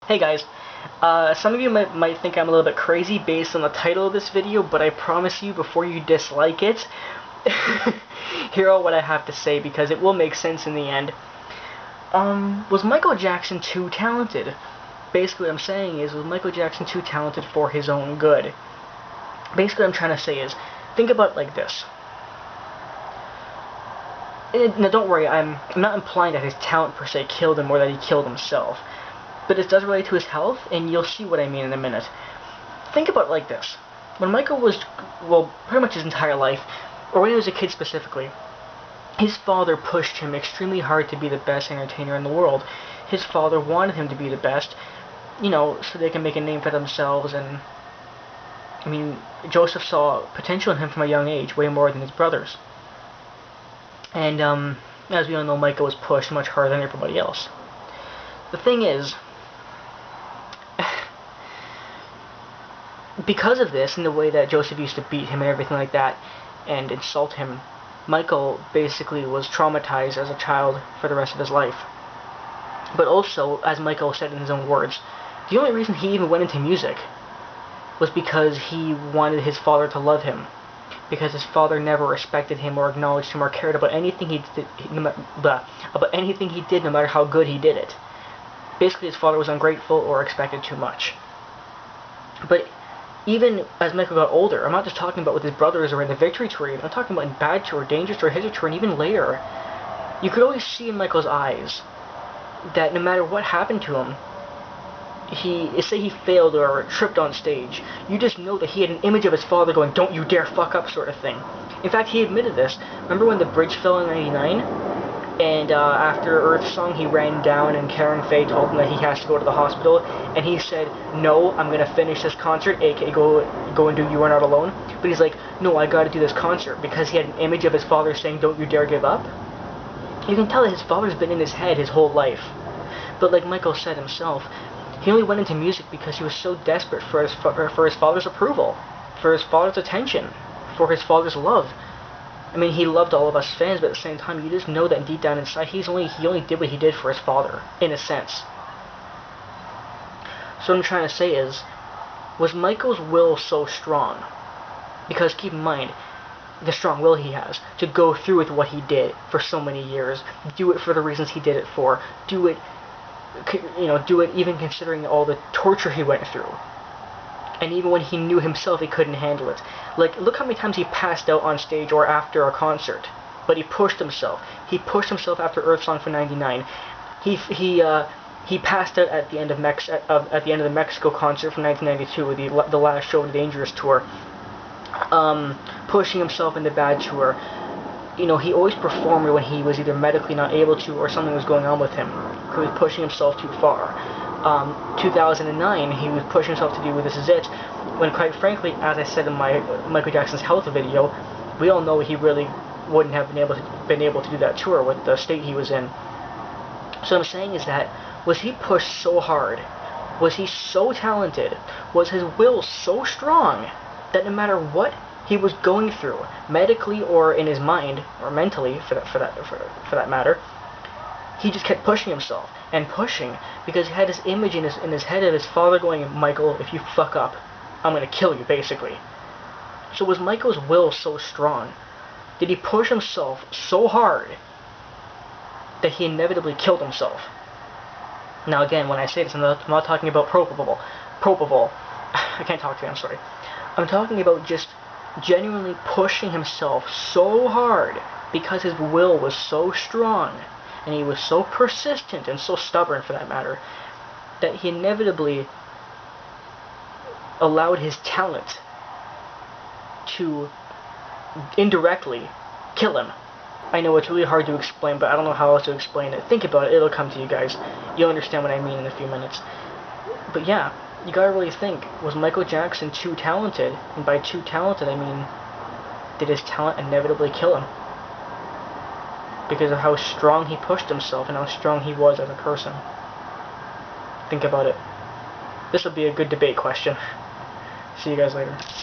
Hey guys, some of you might think I'm a little bit crazy based on the title of this video, but I promise you before you dislike it, hear out what I have to say because it will make sense in the end. Was Michael Jackson too talented? Basically what I'm saying is, was Michael Jackson too talented for his own good? Basically what I'm trying to say is, think about it like this. Now don't worry, I'm not implying that his talent per se killed him or that he killed himself. But it does relate to his health, and you'll see what I mean in a minute. Think about it like this. When Michael was, well, pretty much his entire life, or when he was a kid specifically, his father pushed him extremely hard to be the best entertainer in the world. His father wanted him to be the best, you know, so they can make a name for themselves, and, I mean, Joseph saw potential in him from a young age, way more than his brothers. And, as we all know, Michael was pushed much harder than everybody else. The thing is, because of this, and the way that Joseph used to beat him and everything like that, and insult him, Michael basically was traumatized as a child for the rest of his life. But also, as Michael said in his own words, the only reason he even went into music was because he wanted his father to love him. Because his father never respected him or acknowledged him or cared about anything he did, no matter how good he did it. Basically, his father was ungrateful or expected too much. But even as Michael got older, I'm not just talking about with his brothers or in the Victory Tour, I'm talking about in Bad Tour, Dangerous Tour, His Tour, and even later, you could always see in Michael's eyes that no matter what happened to him, say he failed or tripped on stage, you just know that he had an image of his father going, "Don't you dare fuck up," sort of thing. In fact, he admitted this. Remember when the bridge fell in '99? And after Earth Song, he ran down and Karen Faye told him that he has to go to the hospital, and he said, "No, I'm gonna finish this concert, aka go and do You Are Not Alone." But he's like, "No, I gotta do this concert," because he had an image of his father saying, "Don't you dare give up." You can tell that his father's been in his head his whole life. But like Michael said himself, he only went into music because he was so desperate for his father's approval, for his father's attention, for his father's love. I mean, he loved all of us fans, but at the same time, you just know that deep down inside, he only did what he did for his father, in a sense. So what I'm trying to say is, was Michael's will so strong? Because keep in mind, the strong will he has, to go through with what he did for so many years, do it for the reasons he did it for, do it even considering all the torture he went through. And even when he knew himself he couldn't handle it. Like, look how many times he passed out on stage or after a concert. But he pushed himself. He pushed himself after Earth Song for '99. He passed out at the end of the Mexico concert from 1992, the last show of the Dangerous Tour. Pushing himself in the Bad Tour. You know, he always performed when he was either medically not able to or something was going on with him. He was pushing himself too far. 2009, he was pushing himself to do This Is It, when quite frankly, as I said in my Michael Jackson's health video, we all know he really wouldn't have been able to do that tour with the state he was in. So what I'm saying is that, was he pushed so hard? Was he so talented? Was his will so strong that no matter what he was going through, medically or in his mind, or mentally for that matter, he just kept pushing himself and pushing because he had this image in his head of his father going, "Michael, if you fuck up, I'm gonna kill you," basically. So was Michael's will so strong? Did he push himself so hard that he inevitably killed himself? Now again, when I say this, I'm not talking about propofol. I can't talk today, I'm sorry. I'm talking about just genuinely pushing himself so hard because his will was so strong and he was so persistent and so stubborn for that matter that he inevitably allowed his talent to indirectly kill him. I know it's really hard to explain, but I don't know how else to explain it. Think about it, it'll come to you guys. You'll understand what I mean in a few minutes. But yeah, you gotta really think, was Michael Jackson too talented? And by too talented, I mean, did his talent inevitably kill him? Because of how strong he pushed himself and how strong he was as a person. Think about it. This will be a good debate question. See you guys later.